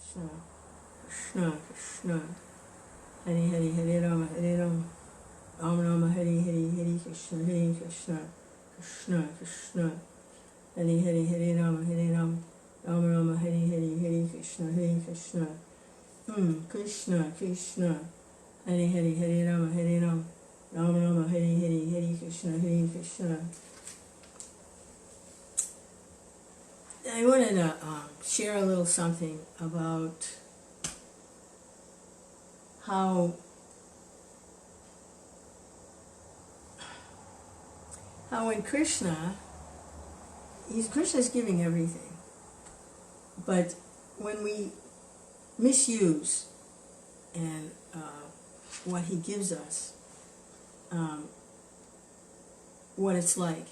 Krishna, Krishna, Hare Hare, Hare Rama, Hare Rama, Rama Rama, Hare Hare, Hare Krishna, Hare Krishna, Krishna, Krishna, Hare Hare, Hare Rama, Hare Rama, Rama Rama, Hare Hare, Hare Krishna, Hare Krishna, Krishna, Krishna, Hare Hare, Hare Rama, Hare Rama, Rama Rama, Hare Hare, Hare Krishna, Hare Krishna. I wanted to share a little something about how when Krishna is giving everything, but when we misuse and what he gives us, what it's like.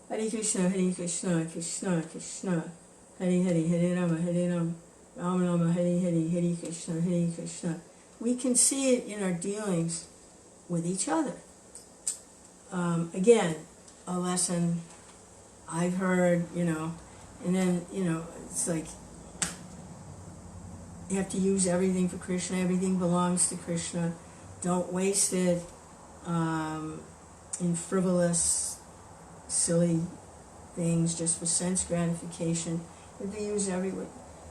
Hare Krishna, Hare Krishna, Krishna Krishna, Hare Hare, Hare Rama, Hare Rama, Rama Rama, Hare Hare, Hare Krishna, Hare Krishna. We can see it in our dealings with each other. Again, a lesson I've heard, and then, it's like you have to use everything for Krishna, everything belongs to Krishna. Don't waste it in frivolous, silly things just for sense gratification. If we use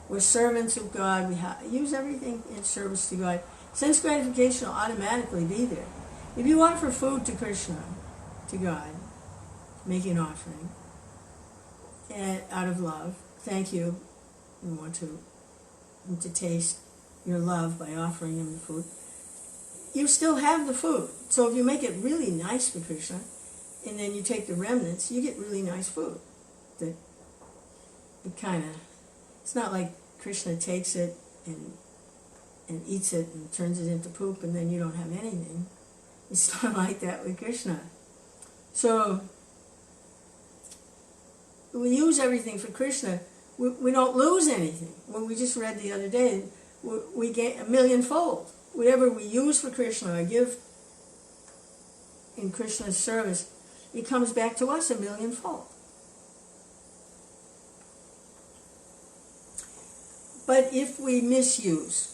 we're servants of God, we use everything in service to God. Sense gratification will automatically be there. If you offer food to Krishna, to God, make an offering, and out of love, thank you, we want to taste your love by offering him the food, you still have the food. So if you make it really nice for Krishna, and then you take the remnants, you get really nice food. It's not like Krishna takes it and eats it and turns it into poop and then you don't have anything. It's not like that with Krishna. So we use everything for Krishna. We don't lose anything. When we just read the other day, we get 1,000,000-fold. Whatever we use for Krishna or give in Krishna's service, it comes back to us 1,000,000-fold. But if we misuse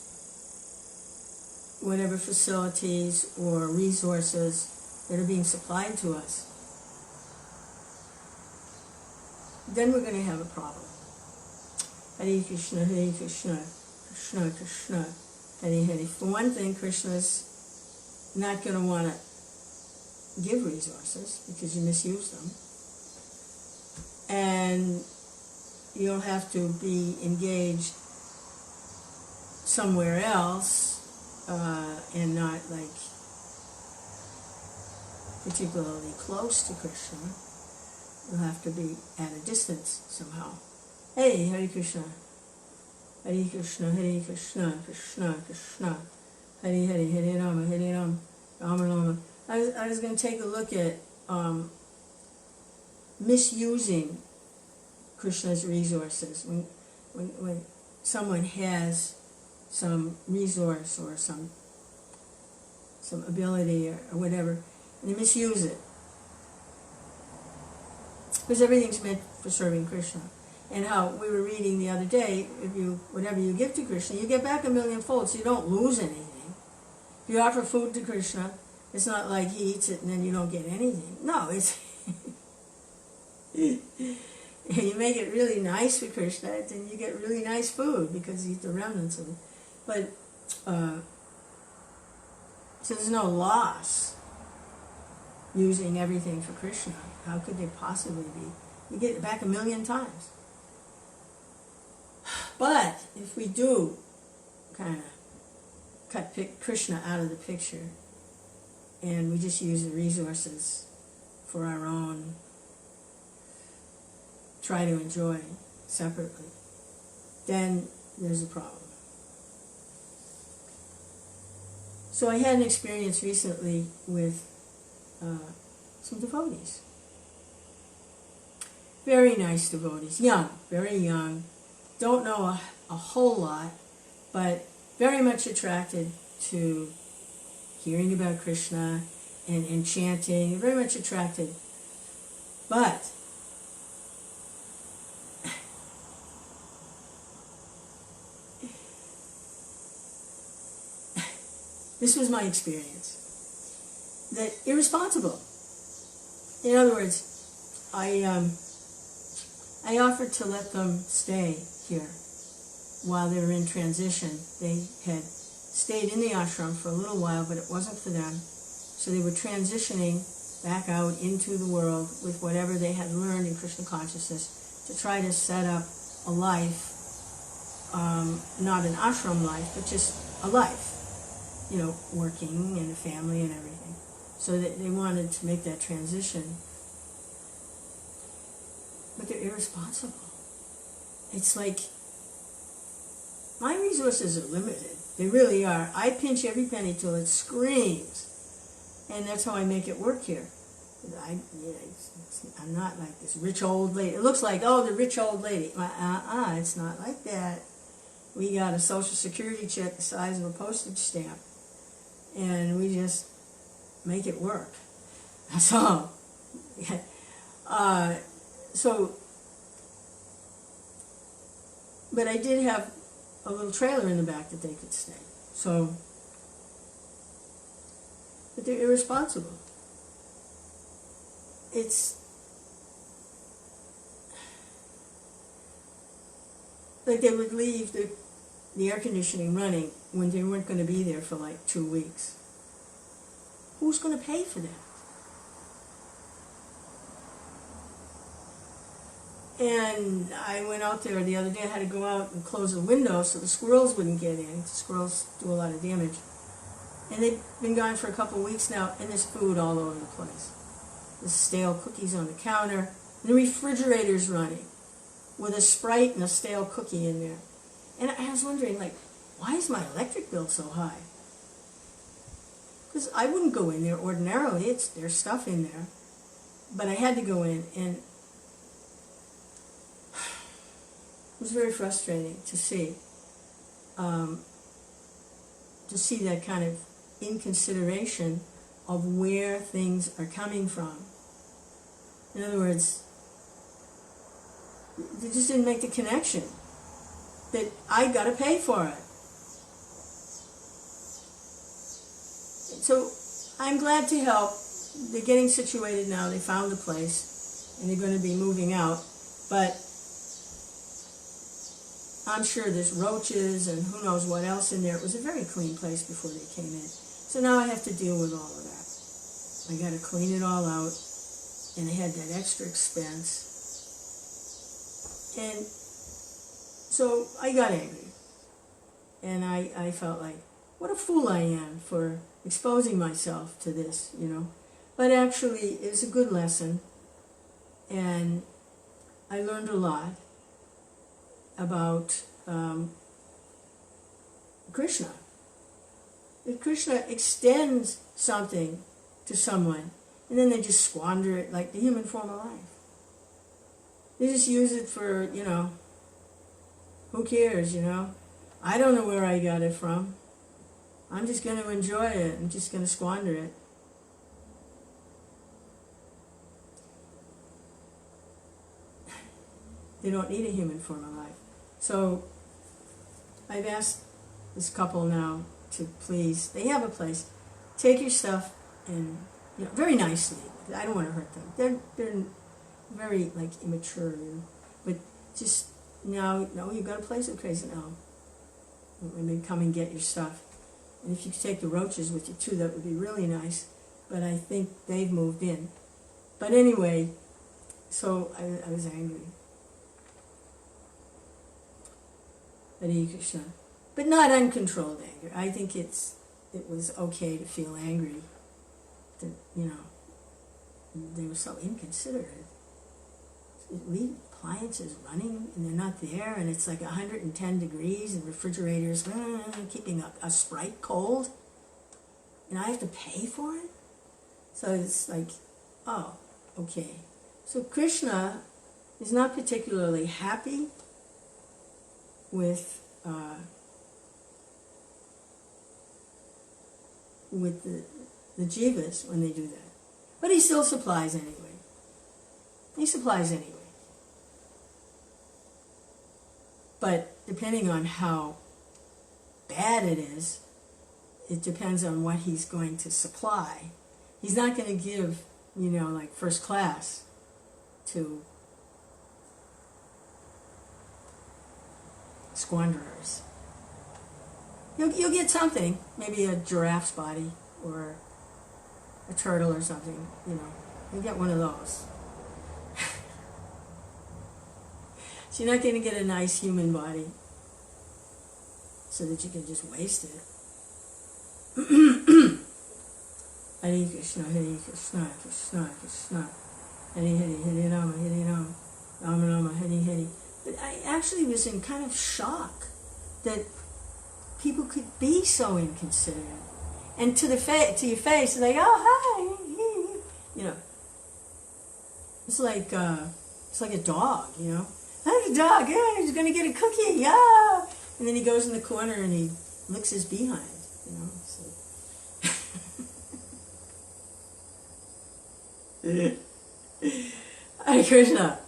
whatever facilities or resources that are being supplied to us, then we're going to have a problem. Hare Krishna, Hare Krishna, Krishna Krishna, Hare Hare. For one thing, Krishna's not going to want to give resources because you misuse them, and you'll have to be engaged somewhere else and not like particularly close to Krishna. You'll have to be at a distance somehow. Hey, Hare Krishna, Hare Krishna, Hare Krishna, Krishna Krishna, Hare Hare, Hare Rama, Hare Rama, Rama Rama. I was going to take a look at misusing Krishna's resources. When someone has some resource or some ability or whatever, and they misuse it. Because everything's meant for serving Krishna. And how we were reading the other day, whatever you give to Krishna, you get back 1,000,000-fold, so you don't lose anything. If you offer food to Krishna, it's not like he eats it and then you don't get anything. No, it's you make it really nice for Krishna, then you get really nice food because you eat the remnants of it. But so there's no loss using everything for Krishna. How could there possibly be? You get it back 1,000,000 times. But if we do kind of cut Krishna out of the picture and we just use the resources for our own, try to enjoy separately, then there's a problem. So I had an experience recently with some devotees. Very nice devotees, young, very young, don't know a whole lot, but very much attracted to hearing about Krishna and chanting, very much attracted. But This was my experience. That irresponsible. In other words, I offered to let them stay here while they were in transition. They had stayed in the ashram for a little while, but it wasn't for them. So they were transitioning back out into the world with whatever they had learned in Krishna consciousness to try to set up a life, not an ashram life, but just a life, working and a family and everything. So that they wanted to make that transition. But they're irresponsible. It's like, my resources are limited. They really are. I pinch every penny till it screams. And that's how I make it work here. I'm not like this rich old lady. It looks like, the rich old lady. It's not like that. We got a Social Security check the size of a postage stamp. And we just make it work. That's all. But I did have a little trailer in the back that they could stay. But they're irresponsible. It's like they would leave the air conditioning running when they weren't going to be there for like 2 weeks. Who's going to pay for that? And I went out there the other day. I had to go out and close the window so the squirrels wouldn't get in. The squirrels do a lot of damage. And they've been gone for a couple of weeks now, and there's food all over the place. There's stale cookies on the counter. The refrigerator's running with a Sprite and a stale cookie in there. And I was wondering, why is my electric bill so high? Because I wouldn't go in there ordinarily. There's stuff in there. But I had to go in, and it was very frustrating to see that kind of inconsideration of where things are coming from. In other words, they just didn't make the connection that I got to pay for it. So I'm glad to help. They're getting situated now. They found a place, and they're going to be moving out. But I'm sure there's roaches and who knows what else in there. It was a very clean place before they came in. So now I have to deal with all of that. I got to clean it all out, and I had that extra expense. And so I got angry. And I felt like, what a fool I am for exposing myself to this, But actually, it's a good lesson. And I learned a lot about Kṛṣṇa. If Kṛṣṇa extends something to someone, and then they just squander it like the human form of life. They just use it for, who cares, I don't know where I got it from. I'm just going to enjoy it. I'm just going to squander it. They don't need a human form of life. So I've asked this couple now to please, they have a place, take your stuff and, very nicely. I don't want to hurt them. They're very, immature, But just, no, you've got a place of crazy now. When they come and get your stuff. And if you could take the roaches with you too, that would be really nice. But I think they've moved in. But anyway, so I was angry. Hare Krishna. But not uncontrolled anger. I think it was okay to feel angry that, they were so inconsiderate. Leave appliances running and they're not there, and it's like 110 degrees and refrigerators keeping a Sprite cold, and I have to pay for it? So it's like, oh, okay. So Kṛṣṇa is not particularly happy with the jivas when they do that. But he still supplies anyway. He supplies anyway. But depending on how bad it is, it depends on what he's going to supply. He's not going to give, like first class to squanderers. You'll get something, maybe a giraffe's body or a turtle or something, You'll get one of those. So you're not going to get a nice human body so that you can just waste it. Hare Krishna, Hare Krishna, Krishna Krishna, Hare Hare, Hare Rama, Hare Rama, Rama Rama, Hare Hare. But I actually was in kind of shock that people could be so inconsiderate. And to your face, like, oh, hi. It's like a dog, How's the dog? Yeah, he's going to get a cookie, yeah. And then he goes in the corner and he licks his behind, So. Hare Krishna.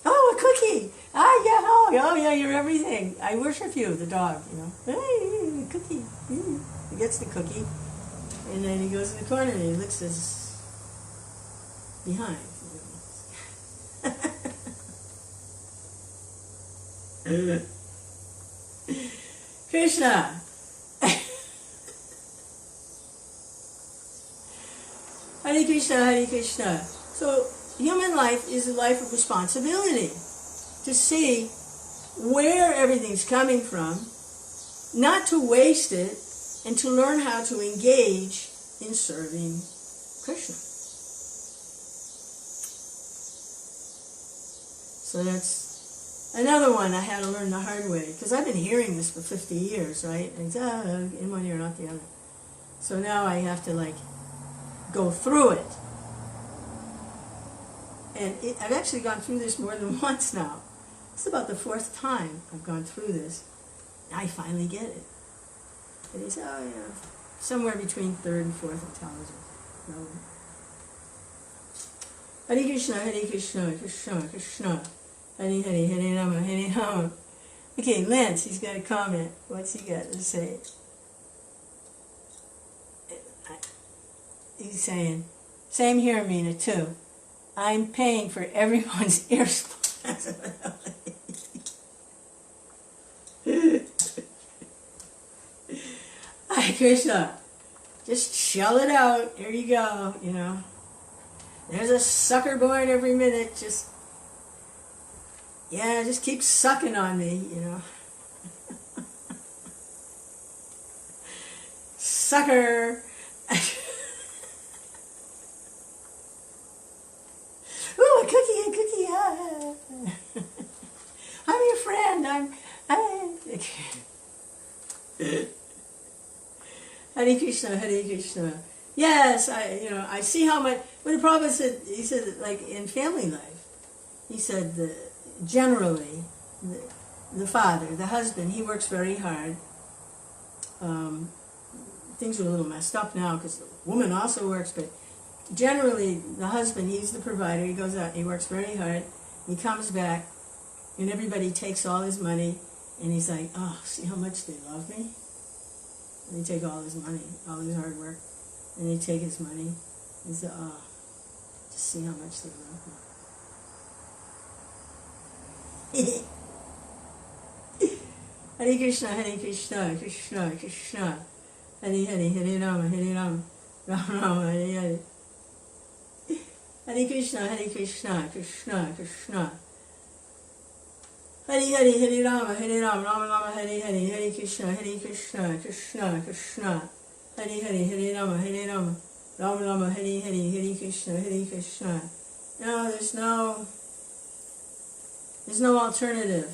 Oh, a cookie. Oh, yeah, you're everything. I worship you, the dog, Hey, cookie. He gets the cookie. And then he goes in the corner and he licks his behind. Krishna. Hare Krishna, Hare Krishna. So, human life is a life of responsibility. To see where everything's coming from, not to waste it, and to learn how to engage in serving Krishna. So that's another one I had to learn the hard way, because I've been hearing this for 50 years, right? And it's in one ear, not the other. So now I have to go through it. And I've actually gone through this more than once now. It's about the 4th time I've gone through this. I finally get it. And he said, somewhere between 3rd and 4th intelligence. Hare Krishna, Hare Krishna, Krishna Krishna, Hare Hare, Hare Rama, Hare Rama. Okay, Lance, he's got a comment. What's he got to say? He's saying, same here, Mina, too. I'm paying for everyone's irresponsibility. Hare Krishna, just shell it out. Here you go, There's a sucker born every minute. Just keep sucking on me, Sucker. Ooh, a cookie, I'm your friend, Hare Krishna, Hare Krishna. Yes, I see how much, but the Prabhupada said, he said, like in family life, he said generally, the father, the husband, he works very hard. Things are a little messed up now because the woman also works, but generally, the husband, he's the provider. He goes out, he works very hard. He comes back, and everybody takes all his money, and he's like, oh, see how much they love me? And they take all his money, all his hard work, and they take his money. He said, oh, just see how much they love me. Hare Krishna, Hare Krishna, Krishna Krishna, Hare Hare, Hare Rama, Hare Rama, Rama Rama, Hare Hare. Hare Krishna, Hare Krishna, Krishna Krishna, Hare Hare, Hare Rama, Hare Rama, Rama Rama, Hare Hare, Hare Krishna, Krishna Krishna, Hare Hare, Hare Rama, Hare Rama, Rama Rama, Hare Hare, Hare Krishna, Krishna. No, there's no alternative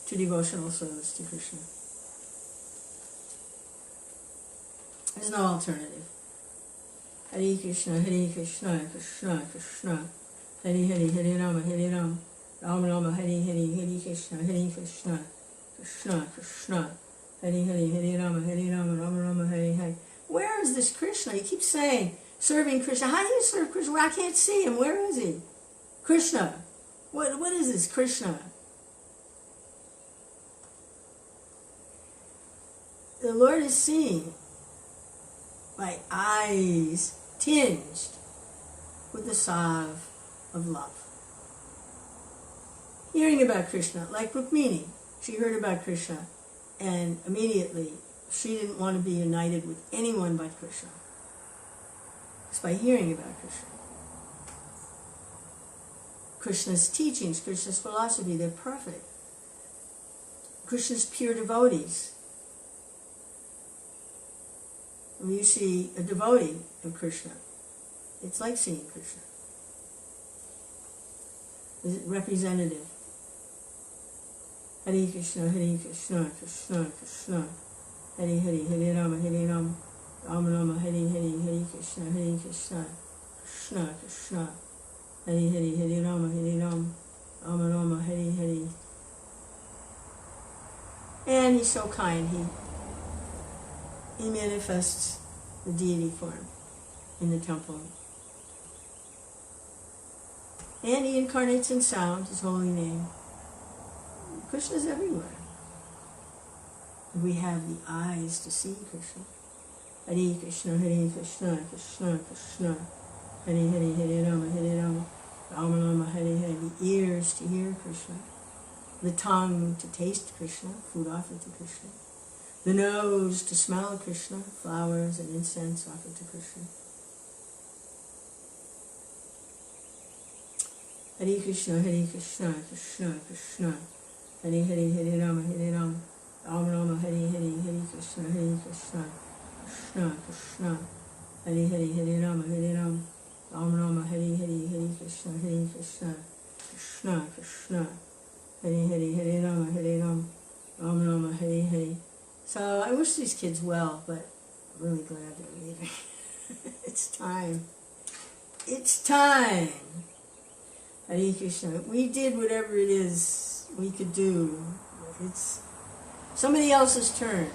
to devotional service to Krishna. There's no alternative. Hare Krishna, Krishna Krishna, Hare Hare, Hare Rama, Rama Rama, Hare Hare, Hare Krishna, Krishna Krishna, Hare Hare, Hare Rama, Rama Rama, Hare Hare. Where is this Krishna? He keeps saying, serving Krishna. How do you serve Krishna? Well, I can't see him. Where is he? Krishna. What is this Krishna? the Lord is seeing by eyes tinged with the salve of love. Hearing about Krishna, like Rukmini, she heard about Krishna, and immediately she didn't want to be united with anyone but Krishna. It's by hearing about Krishna. Krishna's teachings, Krishna's philosophy, they're perfect. Krishna's pure devotees. When you see a devotee of Krishna, it's like seeing Krishna. Is it representative? Hare Krishna, Hare Krishna, Krishna Krishna, Hare Hare, Hare Rama, Hare Rama, Rama Rama, Hare Hare, Hare Krishna, Krishna Krishna, Hare Hare, Hare Rama, Hare Rama, Rama Rama, Hare Hare. And he's so kind, he manifests the deity form in the temple. And he incarnates in sound, his holy name. Krishna's everywhere. We have the eyes to see Krishna. Hare Krishna, Hare Krishna, Krishna Krishna, Hare Hare, Hare Rama, Hare Rama, Rama Rama, Hare Hare. The ears to hear Krishna. The tongue to taste Krishna, food offered to Krishna. The nose to smell Krishna, flowers and incense offered to Krishna. Hare Krishna, Hare Krishna, Krishna Krishna, Hare Hare, Hare Rama, Hare Rama, Rama Rama, Hare Hare, Hare Krishna, Krishna Krishna, Hare Hare, Hare Rama, Hare Rama, Rama Rama, Hare Hare, Hare Krishna, Krishna Krishna, Hare Hare, Hare Rama, Hare Rama, Rama Rama, Hare Hare. So I wish these kids well, but I'm really glad they're leaving. It's time. It's time. Hare Krishna. We did whatever it is we could do. It's somebody else's turn.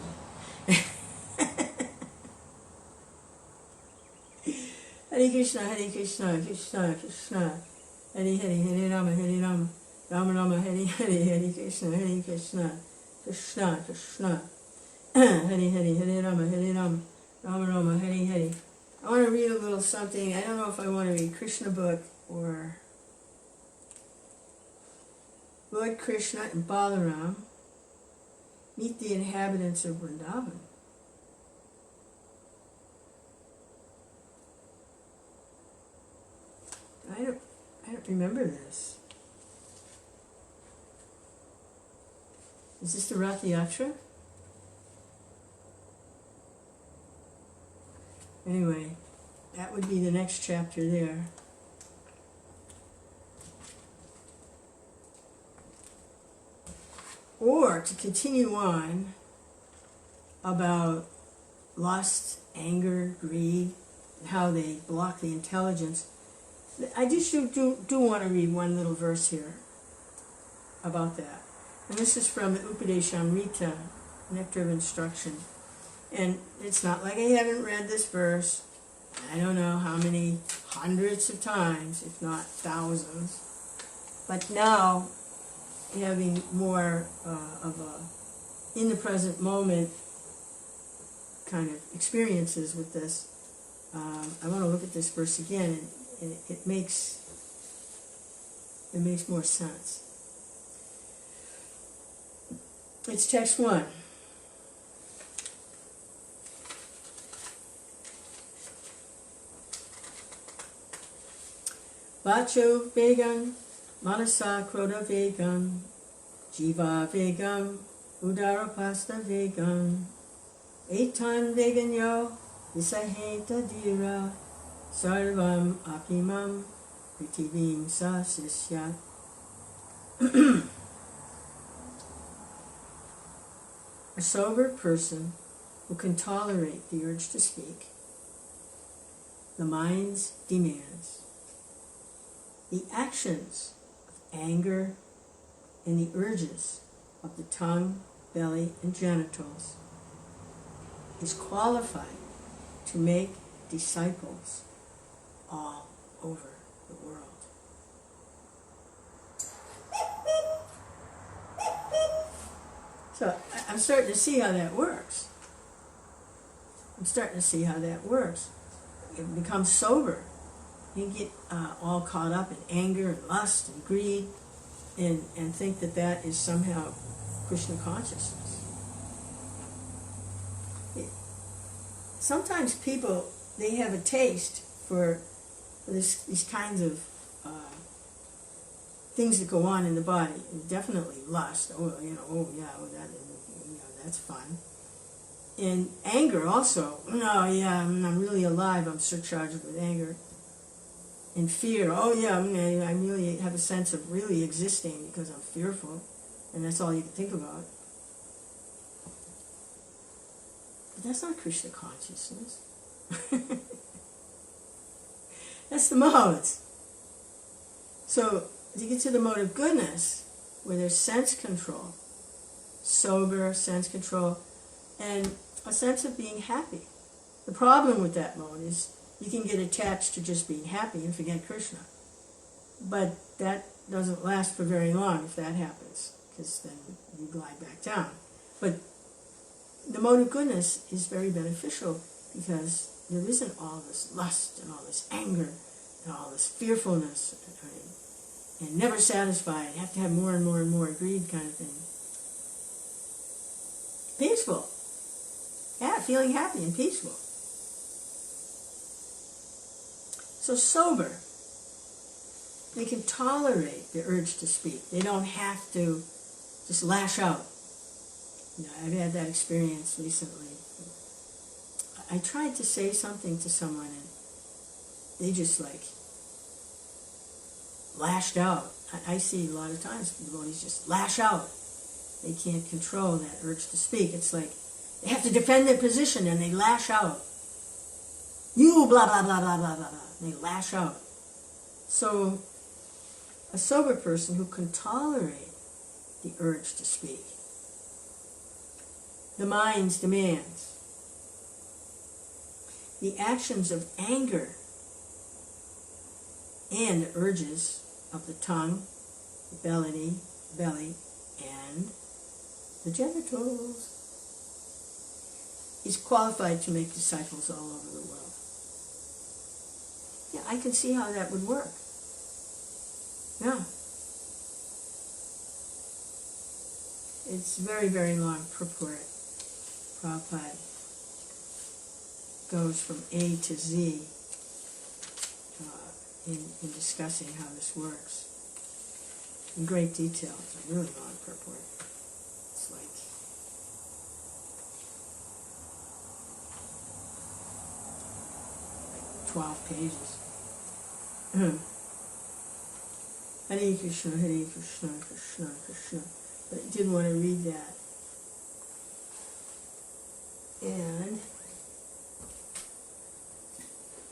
Hare Krishna, Hare Krishna, Krishna Krishna, Hare Hare, Hare Rama, Hare Rama, Rama Rama, Hare Hare, Hare Krishna, Krishna Krishna, Hare Hare, Hare Rama, Hare Rama, Rama Rama, Hare Hare. I want to read a little something. I don't know if I want to read Krishna book or Lord Krishna and Balarāma meet the inhabitants of Vṛndāvana. I don't remember this. Is this the Rath Yatra? Anyway, that would be the next chapter there. Or to continue on about lust, anger, greed, and how they block the intelligence. I just do want to read one little verse here about that. And this is from the Upadeshamrita, Nectar of Instruction. And it's not like I haven't read this verse, I don't know how many hundreds of times, if not thousands. But now, having more of a in the present moment kind of experiences with this, I want to look at this verse again, and it makes more sense. It's text 1. Vacho vegam, manasa krodha vegam, jiva vegam, udarapasta vegam, etan veganyo, visaheta dira, sarvam apimam, prithivim sa sisyat. A sober person who can tolerate the urge to speak, the mind's demands, the actions of anger, and the urges of the tongue, belly, and genitals, is qualified to make disciples all over the world. So I'm starting to see how that works. I'm starting to see how that works. It becomes sober. You get all caught up in anger and lust and greed and think that that is somehow Krishna consciousness. Sometimes people, they have a taste for these kinds of things that go on in the body. Definitely lust. That's fun. And anger also. I'm really alive. I'm surcharged with anger. And fear. I really have a sense of really existing because I'm fearful. And that's all you can think about. But that's not Krishna consciousness. That's the modes. So, you get to the mode of goodness, where there's sense control, sober sense control, and a sense of being happy. The problem with that mode is you can get attached to just being happy and forget Krishna. But that doesn't last for very long if that happens, because then you glide back down. But the mode of goodness is very beneficial because there isn't all this lust and all this anger and all this fearfulness and never satisfied, have to have more and more and more, greed kind of thing. Peaceful. Yeah, feeling happy and peaceful. So sober. They can tolerate the urge to speak. They don't have to just lash out. I've had that experience recently. I tried to say something to someone and they just lashed out. I see a lot of times devotees just lash out. They can't control that urge to speak. It's like they have to defend their position and they lash out. You blah blah blah blah blah blah blah. They lash out. So a sober person who can tolerate the urge to speak, the mind's demands, the actions of anger, and the urges of the tongue, the belly, and the genitals, is qualified to make disciples all over the world. Yeah, I can see how that would work. Yeah. It's very, very long purport. Prabhupada goes from A to Z in discussing how this works in great detail. It's a really long purport. It's like 12 pages. Hare Krishna, Krishna, Krishna. But I did want to read that. And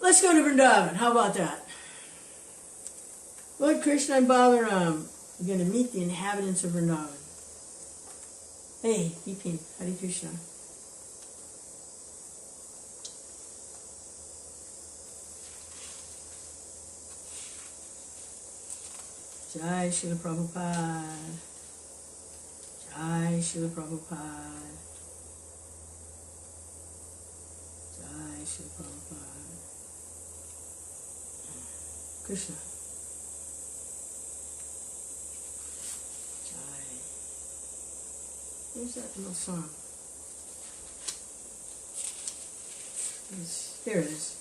let's go to Vṛndāvana. How about that? Lord Kṛṣṇa and Balarāma are going to meet the inhabitants of Vṛndāvana. Hey, Vipin, Hare Krishna. Jai Śrīla Prabhupada. Jai Śrīla Prabhupada. Jai Śrīla Prabhupada. Krishna. Jai. Where's that little song? Here it is.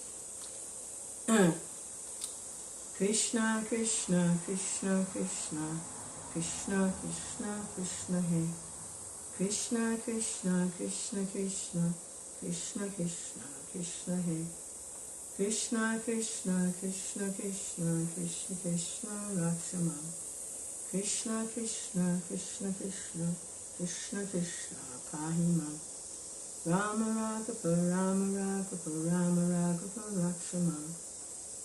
Krishna, Krishna, Krishna, Krishna, Krishna, Krishna, Krishna, He. Krishna, Krishna, Krishna, Krishna, Krishna, Krishna, Krishna, He. Krishna, Krishna, Krishna, Krishna, Krishna, Krishna, Rakshamam. Krishna, Krishna, Krishna, Krishna, Krishna, Krishna, Pahimam. Rama Ragapa, Rama Ragapa, Rama Ragapa, Rakshamam.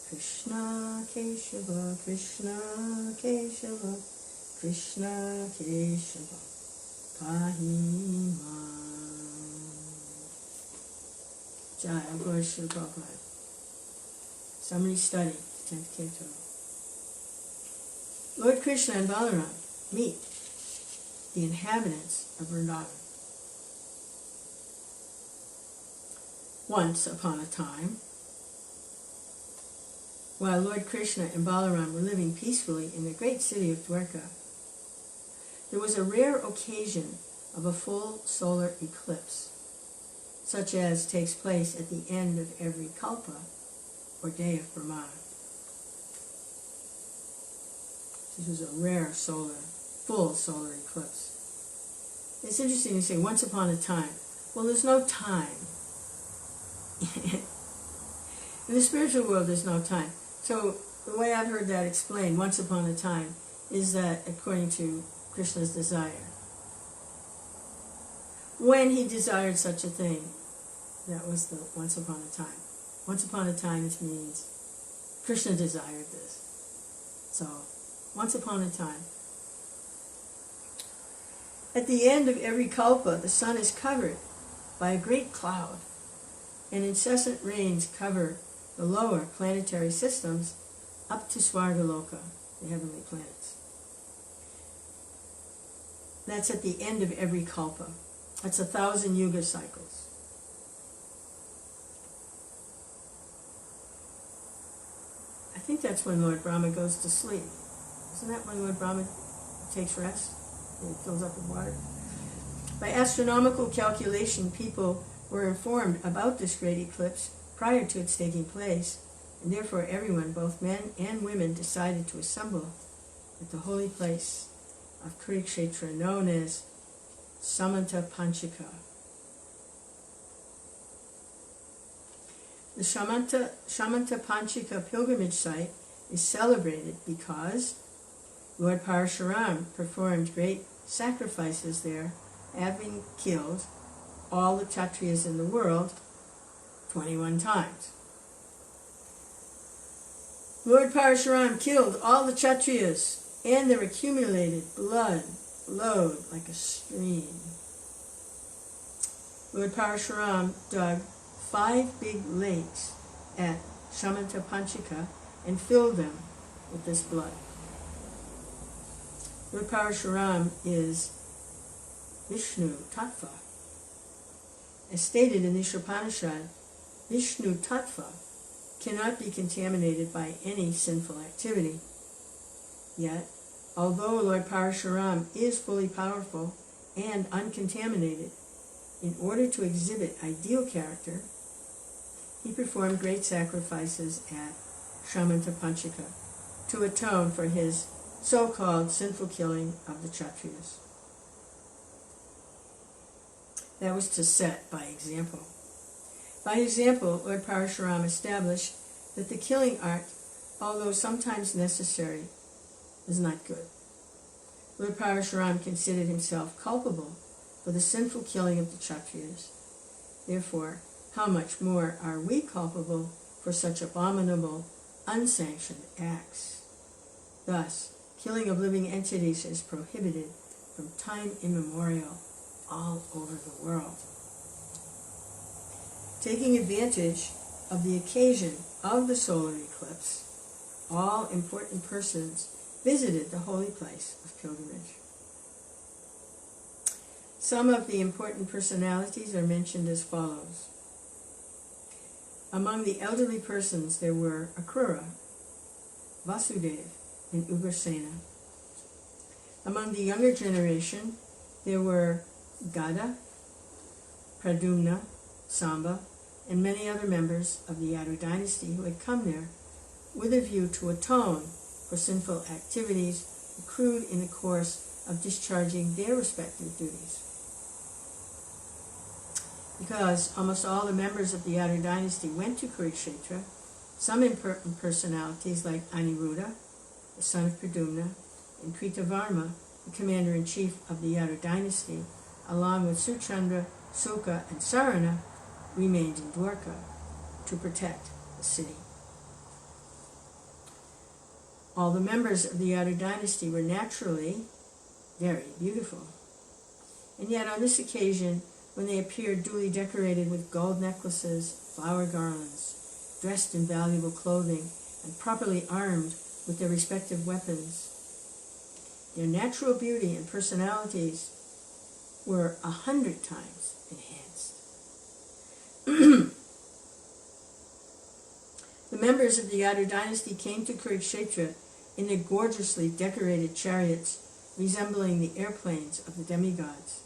Krishna Keshava, Krishna Keshava, Krishna Keshava, Pahima. Jai, I'm going to Srila Prabhupada. Summary study, 10th canto. Lord Kṛṣṇa and Balarāma meet the inhabitants of Vṛndāvana. once upon a time, while Lord Kṛṣṇa and Balarāma were living peacefully in the great city of Dwarka, there was a rare occasion of a full solar eclipse, such as takes place at the end of every kalpa, or day of Brahmana. This was a rare full solar eclipse. It's interesting to say, once upon a time. Well, there's no time. In the spiritual world, there's no time. So the way I've heard that explained, once upon a time, is that according to Krishna's desire. When he desired such a thing, that was the once upon a time. Once upon a time, it means Krishna desired this. So, once upon a time. At the end of every kalpa, the sun is covered by a great cloud, and incessant rains cover the lower planetary systems up to Svargaloka, the heavenly planets. That's at the end of every kalpa. That's 1,000 yuga cycles. I think that's when Lord Brahma goes to sleep. Isn't that when Lord Brahma takes rest? He fills up with water. By astronomical calculation, people were informed about this great eclipse prior to its taking place, and therefore everyone, both men and women, decided to assemble at the holy place of Kurukshetra, known as Samanta Panchika. The Samanta Panchika pilgrimage site is celebrated because Lord Parashuram performed great sacrifices there, having killed all the Kshatriyas in the world 21 times. Lord Parashuram killed all the Kshatriyas, and their accumulated blood flowed like a stream. Lord Parashuram dug 5 big lakes at Samanta Panchika and filled them with this blood. Lord Parashuram is Vishnu Tattva. As stated in the Upanishad, Vishnu Tattva cannot be contaminated by any sinful activity. Yet, although Lord Parashuram is fully powerful and uncontaminated, in order to exhibit ideal character, he performed great sacrifices at Samanta Panchika to atone for his so-called sinful killing of the Kshatriyas. That was to set by example. By example, Lord Parashuram established that the killing art, although sometimes necessary, is not good. Lord Parashuram considered himself culpable for the sinful killing of the Kshatriyas. Therefore, how much more are we culpable for such abominable, unsanctioned acts? Thus, killing of living entities is prohibited from time immemorial all over the world. Taking advantage of the occasion of the solar eclipse, all important persons visited the holy place of pilgrimage. Some of the important personalities are mentioned as follows. Among the elderly persons there were Akrura, Vasudeva, and Ugrasena. Among the younger generation there were Gada, Pradumna, Samba, and many other members of the Yadu dynasty who had come there with a view to atone for sinful activities accrued in the course of discharging their respective duties. Because almost all the members of the Yadu dynasty went to Kurukshetra, some important personalities like Aniruddha, the son of Pradumna, and Kritavarma, the commander-in-chief of the Yadu dynasty, along with Suchandra, Sukha, and Sarana, remained in Dwarka to protect the city. All the members of the Yadu dynasty were naturally very beautiful. And yet on this occasion, when they appeared duly decorated with gold necklaces, flower garlands, dressed in valuable clothing, and properly armed with their respective weapons, their natural beauty and personalities were 100 times enhanced. The members of the Yadu dynasty came to Kṛṣṇa in their gorgeously decorated chariots, resembling the airplanes of the demigods.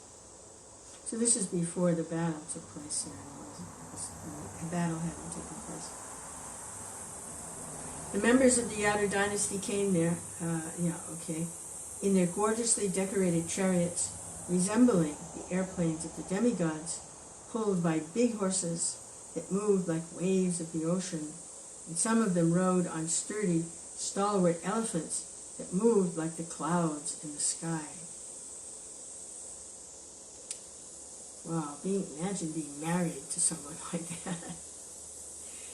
So this is before the battle took place here. The battle hadn't taken place. The members of the Yadu dynasty came there, in their gorgeously decorated chariots, resembling the airplanes of the demigods, pulled by big horses that moved like waves of the ocean, and some of them rode on sturdy, stalwart elephants that moved like the clouds in the sky. Wow, imagine being married to someone like that.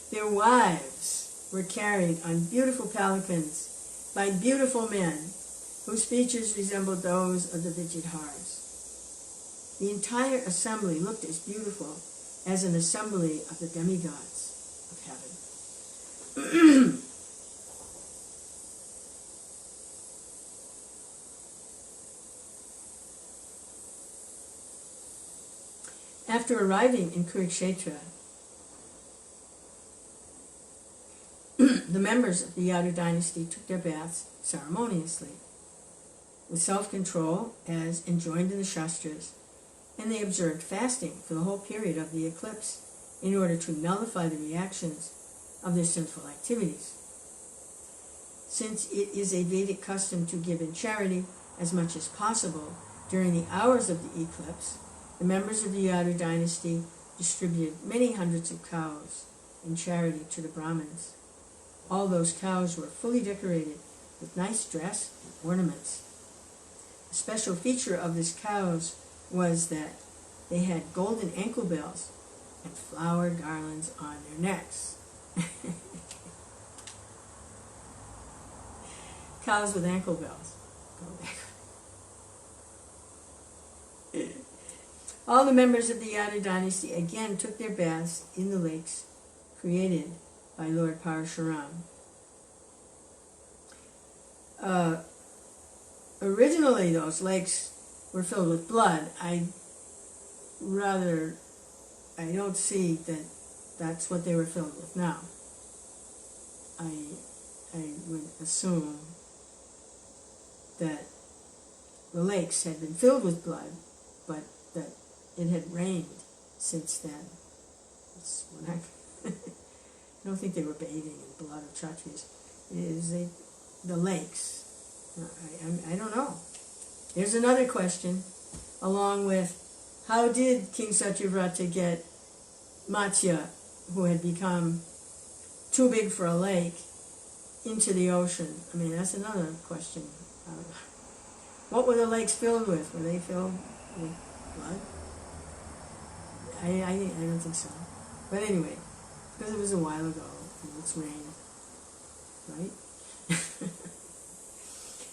Their wives were carried on beautiful palanquins by beautiful men whose features resembled those of the Vijayadharas. The entire assembly looked as beautiful as an assembly of the demigods of heaven. After arriving in Kṛṣṇa, the members of the Yadu dynasty took their baths ceremoniously, with self-control as enjoined in the Shastras, and they observed fasting for the whole period of the eclipse in order to nullify the reactions of their sinful activities. Since it is a Vedic custom to give in charity as much as possible during the hours of the eclipse, the members of the Yadu dynasty distributed many hundreds of cows in charity to the Brahmanas. All those cows were fully decorated with nice dress and ornaments. A special feature of these cows was that they had golden ankle bells and flower garlands on their necks. Cows with ankle bells. Go back. All the members of the Yadu dynasty again took their baths in the lakes created by Lord Parashuram. Originally, those lakes were filled with blood. I don't see that that's what they were filled with now. I would assume that the lakes had been filled with blood, but that it had rained since then. That's when I don't think they were bathing in blood of Kshatriyas. It is the lakes. I don't know. There's another question, along with how did King Satyavrata get Matsya, who had become too big for a lake, into the ocean? I mean, that's another question. What were the lakes filled with? Were they filled with blood? I don't think so. But anyway, because it was a while ago, and it's rain, right?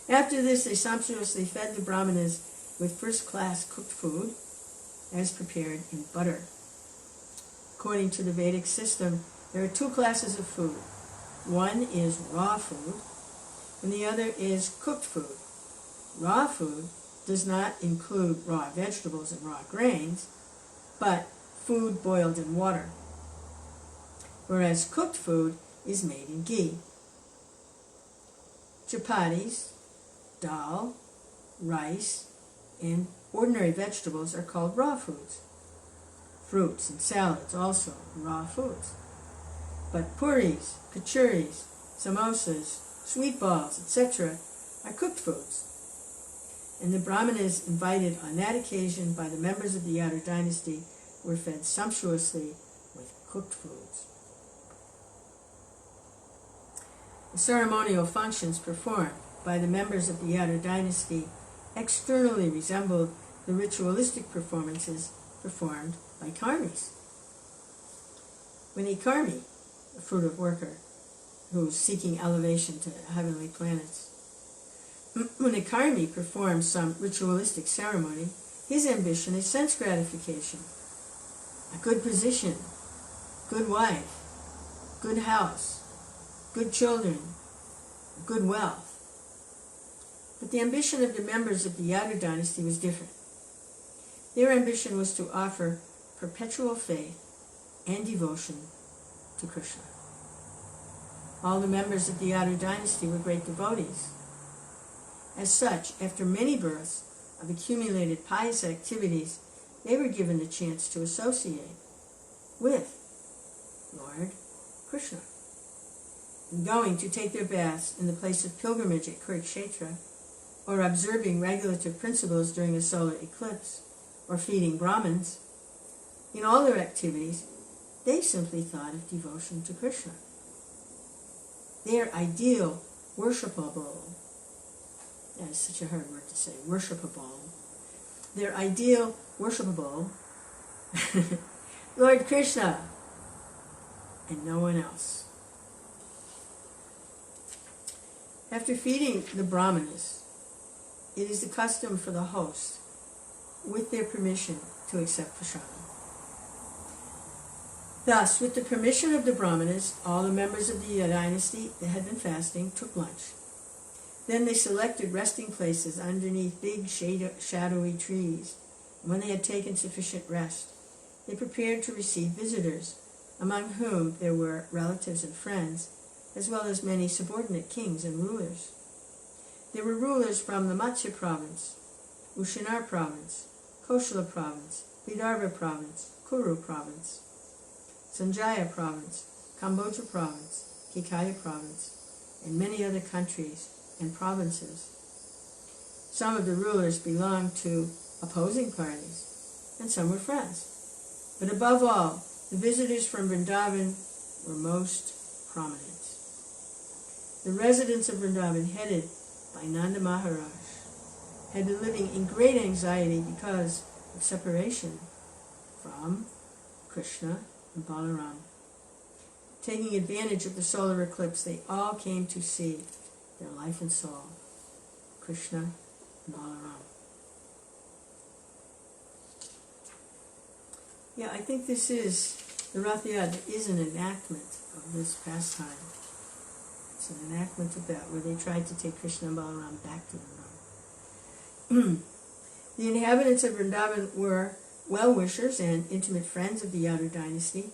After this, they sumptuously fed the Brahmanas with first-class cooked food, as prepared in butter. According to the Vedic system, there are two classes of food. One is raw food, and the other is cooked food. Raw food does not include raw vegetables and raw grains, but food boiled in water, whereas cooked food is made in ghee. Chapatis, dal, rice, and ordinary vegetables are called raw foods. Fruits and salads also raw foods. But puris, kachuris, samosas, sweet balls, etc. are cooked foods. And the Brahmanas invited on that occasion by the members of the Yadu dynasty were fed sumptuously with cooked foods. The ceremonial functions performed by the members of the Yadu dynasty externally resembled the ritualistic performances performed by karmis. When a karmi, a fruitive worker who's seeking elevation to heavenly planets, when a karmi performs some ritualistic ceremony, his ambition is sense gratification, a good position, good wife, good house, good children, good wealth. But the ambition of the members of the Yadu dynasty was different. Their ambition was to offer perpetual faith and devotion to Krishna. All the members of the Yadu dynasty were great devotees. As such, after many births of accumulated pious activities, they were given the chance to associate with Lord Krishna. And going to take their baths in the place of pilgrimage at Kṛṣṇa, or observing regulative principles during a solar eclipse, or feeding Brahmins, in all their activities, they simply thought of devotion to Krishna. Their ideal worshipable, that is such a hard word to say, worshipable, their ideal worshipable, Lord Krishna, and no one else. After feeding the Brahmanas, it is the custom for the host, with their permission, to accept prasada. Thus, with the permission of the Brahmanas, all the members of the dynasty that had been fasting took lunch. Then they selected resting places underneath big shadowy trees. And when they had taken sufficient rest, they prepared to receive visitors, among whom there were relatives and friends, as well as many subordinate kings and rulers. There were rulers from the Matsya province, Ushinar province, Koshala province, Vidarbha province, Kuru province, Sanjaya province, Kamboja province, Kikaya province, and many other countries and provinces. Some of the rulers belonged to opposing parties, and some were friends. But above all, the visitors from Vṛndāvana were most prominent. The residents of Vṛndāvana, headed by Nanda Maharaj, had been living in great anxiety because of separation from Kṛṣṇa and Balarāma. Taking advantage of the solar eclipse, they all came to see their life and soul, Kṛṣṇa and Balarāma. Yeah, I think this is, the Rath Yatra is an enactment of this pastime. It's an enactment of that, where they tried to take Kṛṣṇa and Balarāma back to Vṛndāvana. The inhabitants of Vṛndāvana were well-wishers and intimate friends of the Yadu dynasty,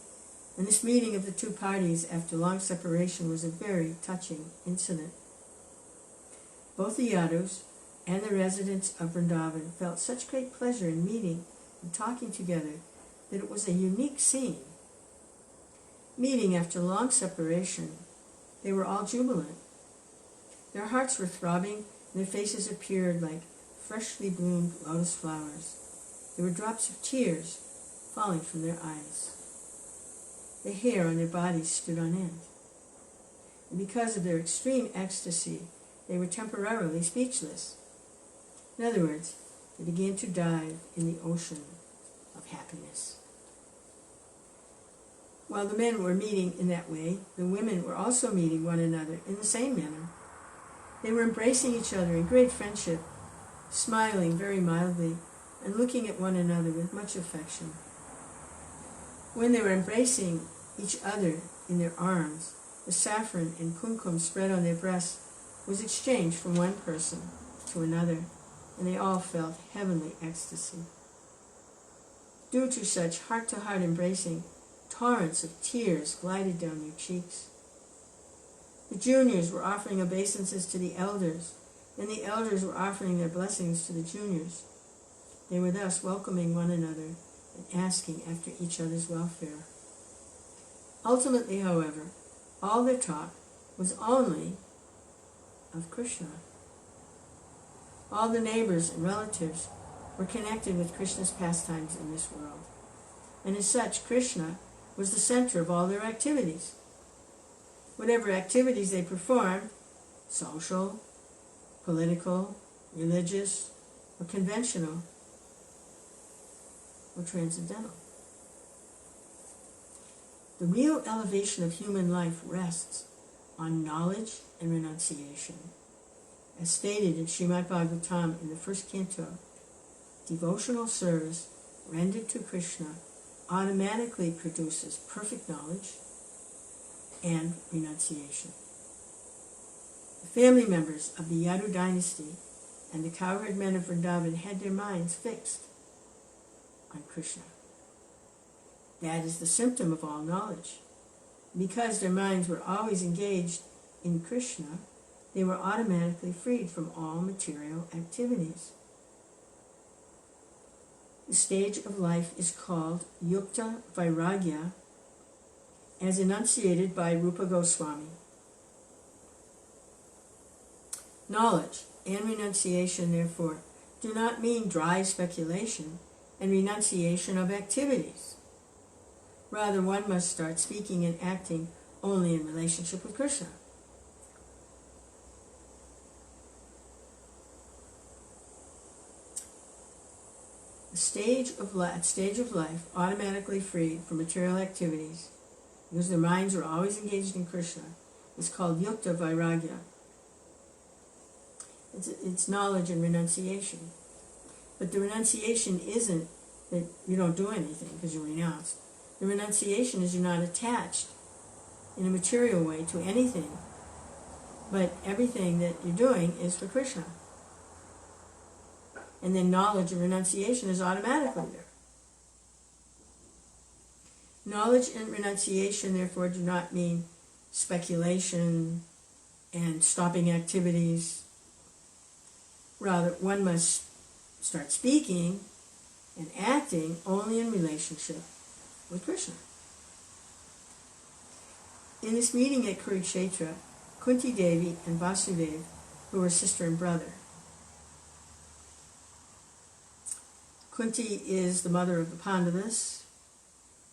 and this meeting of the two parties after long separation was a very touching incident. Both the Yadus and the residents of Vṛndāvana felt such great pleasure in meeting and talking together that it was a unique scene. Meeting after long separation, they were all jubilant. Their hearts were throbbing, and their faces appeared like freshly bloomed lotus flowers. There were drops of tears falling from their eyes. The hair on their bodies stood on end. And because of their extreme ecstasy, they were temporarily speechless. In other words, they began to dive in the ocean of happiness. While the men were meeting in that way, the women were also meeting one another in the same manner. They were embracing each other in great friendship, smiling very mildly, and looking at one another with much affection. When they were embracing each other in their arms, the saffron and kumkum spread on their breasts was exchanged from one person to another, and they all felt heavenly ecstasy. Due to such heart-to-heart embracing, torrents of tears glided down their cheeks. The juniors were offering obeisances to the elders, and the elders were offering their blessings to the juniors. They were thus welcoming one another and asking after each other's welfare. Ultimately, however, all their talk was only of Kṛṣṇa. All the neighbors and relatives were connected with Krishna's pastimes in this world, and as such, Kṛṣṇa was the center of all their activities. Whatever activities they performed, social, political, religious, or conventional, or transcendental. The real elevation of human life rests on knowledge and renunciation. As stated in Srimad Bhagavatam in the first canto, devotional service rendered to Kṛṣṇa automatically produces perfect knowledge and renunciation. The family members of the Yadu dynasty and the cowherd men of Vṛndāvana had their minds fixed on Kṛṣṇa. That is the symptom of all knowledge. because their minds were always engaged in Krishna, they were automatically freed from all material activities. The stage of life is called Yukta Vairagya, as enunciated by Rupa Goswami. Knowledge and renunciation, therefore, do not mean dry speculation and renunciation of activities. Rather, one must start speaking and acting only in relationship with Krishna. The stage of life automatically freed from material activities, because their minds are always engaged in Krishna, is called Yukta Vairagya. It's knowledge and renunciation. But the renunciation isn't that you don't do anything because you renounced. The renunciation is you're not attached in a material way to anything, but everything that you're doing is for Krishna. And then knowledge and renunciation is automatically there. Knowledge and renunciation, therefore, do not mean speculation and stopping activities. Rather, one must start speaking and acting only in relationship with Krishna. In this meeting at Kurukshetra, Kunti Devi and Vasudeva, who were sister and brother. Kunti is the mother of the Pandavas,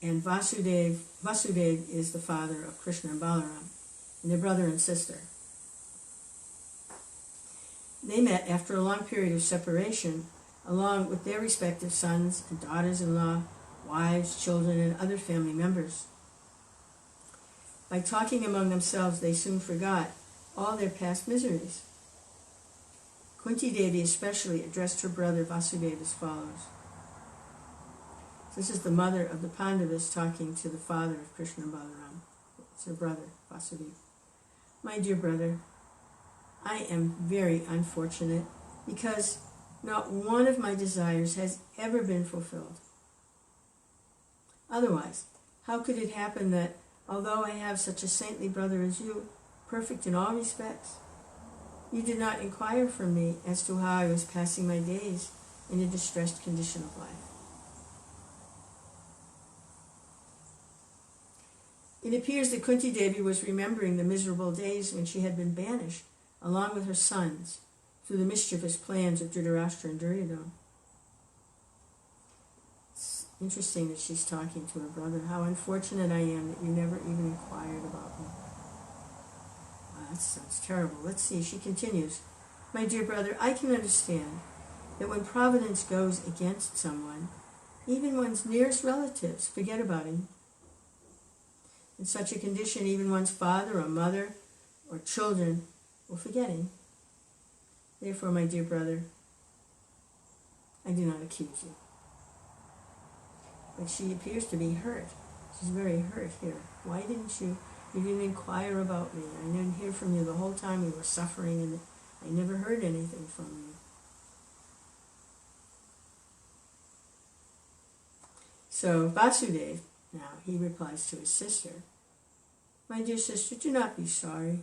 and Vasudeva is the father of Krishna and Balarāma, and they're brother and sister. They met after a long period of separation, along with their respective sons and daughters-in-law, wives, children, and other family members. By talking among themselves, they soon forgot all their past miseries. Kunti Devi especially addressed her brother Vasudeva as follows. This is the mother of the Pandavas talking to the father of Krishna and Balarāma. It's her brother, Vasudeva. My dear brother, I am very unfortunate because not one of my desires has ever been fulfilled. Otherwise, how could it happen that, although I have such a saintly brother as you, perfect in all respects, you did not inquire from me as to how I was passing my days in a distressed condition of life? It appears that Kunti Devi was remembering the miserable days when she had been banished, along with her sons, through the mischievous plans of Dhritarashtra and Duryodhana. It's interesting that she's talking to her brother. How unfortunate I am that you never even inquired about me. Wow, that sounds terrible. Let's see, she continues. My dear brother, I can understand that when providence goes against someone, even one's nearest relatives forget about him. In such a condition, even one's father or mother or children will forget him. Therefore, my dear brother, I do not accuse you. But she appears to be hurt. She's very hurt here. Why didn't you didn't inquire about me? I didn't hear from you the whole time we were suffering, and I never heard anything from you. So Vasudeva, now, he replies to his sister, my dear sister, do not be sorry.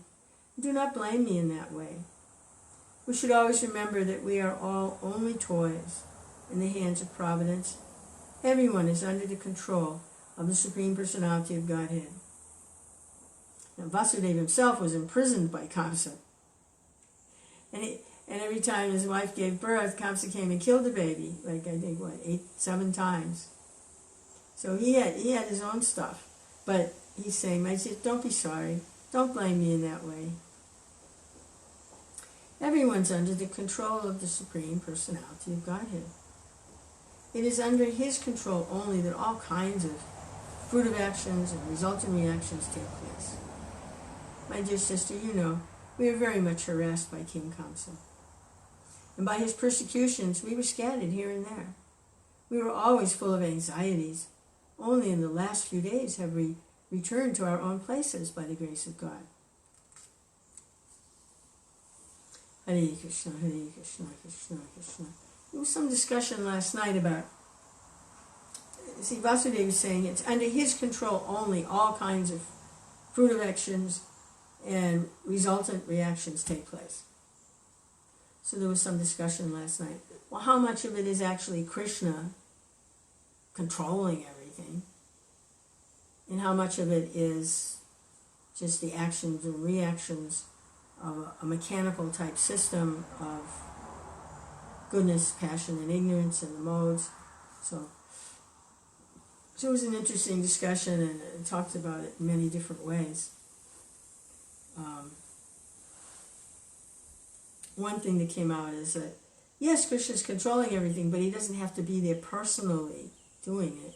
Do not blame me in that way. We should always remember that we are all only toys in the hands of Providence. Everyone is under the control of the Supreme Personality of Godhead. Now, Vasudeva himself was imprisoned by Kṛṣṇa. And every time his wife gave birth, Kṛṣṇa came and killed the baby, like I think, 7 times. So he had his own stuff. But he's saying, my sister, don't be sorry. Don't blame me in that way. Everyone's under the control of the Supreme Personality of Godhead. It is under his control only that all kinds of fruitive actions and resultant reactions take place. My dear sister, you know, we are very much harassed by King Kṛṣṇa. And by his persecutions, we were scattered here and there. We were always full of anxieties. Only in the last few days have we returned to our own places by the grace of God. Hare Kṛṣṇa, Hare Kṛṣṇa, Kṛṣṇa Kṛṣṇa. There was some discussion last night about, see, Vasudeva was saying it's under his control only all kinds of fruit of actions, and resultant reactions take place. So there was some discussion last night. Well, how much of it is actually Krishna controlling everything, and how much of it is just the actions and reactions of a mechanical type system of goodness, passion, and ignorance, and the modes. So it was an interesting discussion, and it talked about it in many different ways. One thing that came out is that, yes, Krishna's controlling everything, but he doesn't have to be there personally doing it.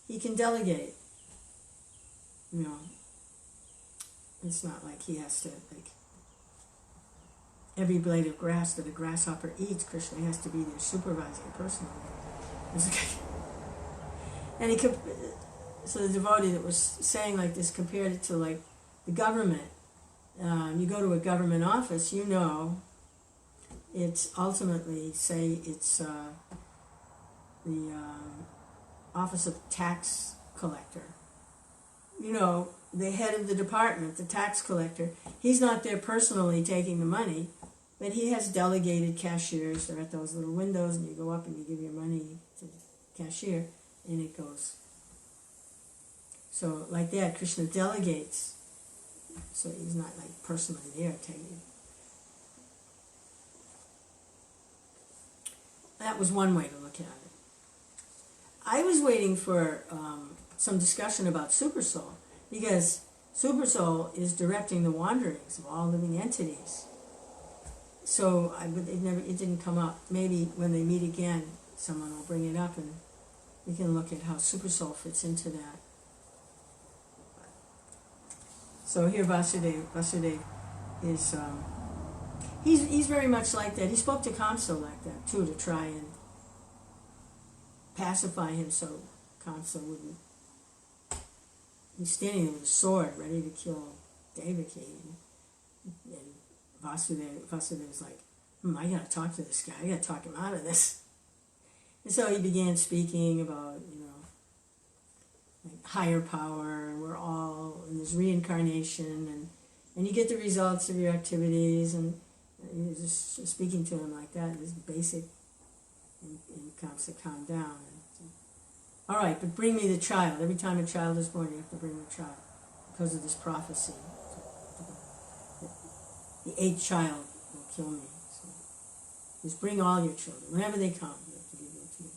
He can delegate. You know, it's not like he has to, like, every blade of grass that a grasshopper eats, Krishna has to be there supervising personally. And so the devotee that was saying like this compared it to like the government. You go to a government office, you know, it's ultimately, say it's the office of tax collector. You know, the head of the department, the tax collector, he's not there personally taking the money, but he has delegated cashiers. They're at those little windows, and you go up and you give your money to the cashier, and it goes. So like that, Krishna delegates. So he's not like personally there taking it. That was one way to look at it. I was waiting for some discussion about Supersoul, because Supersoul is directing the wanderings of all living entities. So it didn't come up. Maybe when they meet again, someone will bring it up, and we can look at how Supersoul fits into that. So here Vasudeva is, he's very much like that. He spoke to Kamsa like that too, to try and pacify him so Kamsa wouldn't. He's standing there with a sword ready to kill Devaki, and Vasudeva's like, I gotta talk to this guy, I gotta talk him out of this. And so he began speaking about, you know, like higher power, and we're all in this reincarnation, and you get the results of your activities, and he was just speaking to him like that, this basic, and Kamsa calmed down. And, all right, but bring me the child. Every time a child is born, you have to bring the child, because of this prophecy. The 8th child will kill me. So just bring all your children. Whenever they come, you have to give them to me.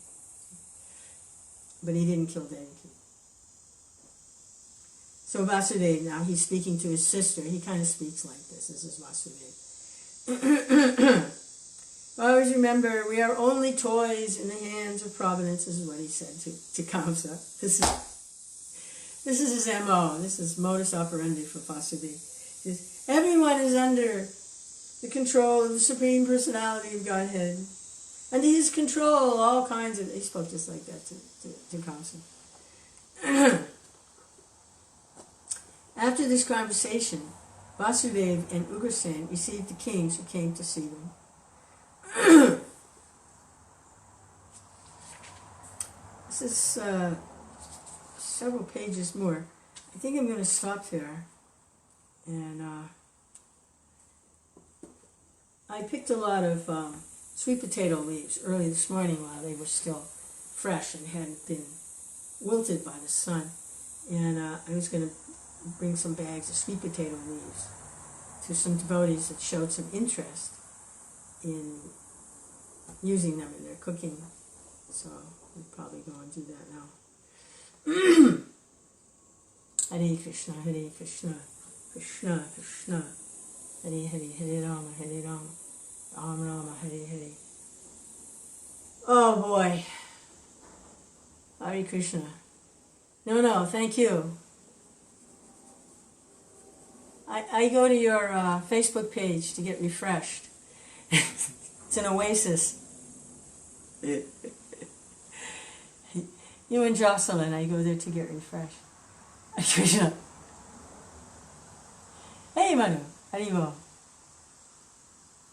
But he didn't kill Devaki. So Vasudeva, now he's speaking to his sister. He kind of speaks like this. This is Vasudeva. Always remember, we are only toys in the hands of Providence. This is what he said to Kamsa. This is his M.O. This is modus operandi for Vasudeva. Everyone is under the control of the Supreme Personality of Godhead. Under his control, all kinds of... He spoke just like that to Kṛṣṇa. After this conversation, Vasudeva and Ugrasen received the kings who came to see them. This is several pages more. I think I'm going to stop there. And I picked a lot of sweet potato leaves early this morning while they were still fresh and hadn't been wilted by the sun. And I was going to bring some bags of sweet potato leaves to some devotees that showed some interest in using them in their cooking. So we'll probably go and do that now. Hare Krishna, Hare Krishna, Krishna Krishna, Hare Hare, Hare Rama, Hare Rama, Rama Rama, Hare Hare. Oh boy. Hare Krishna. No, thank you. I go to your Facebook page to get refreshed. It's an oasis. You and Jocelyn, I go there to get refreshed. Krishna. Hey Manu, Haribo.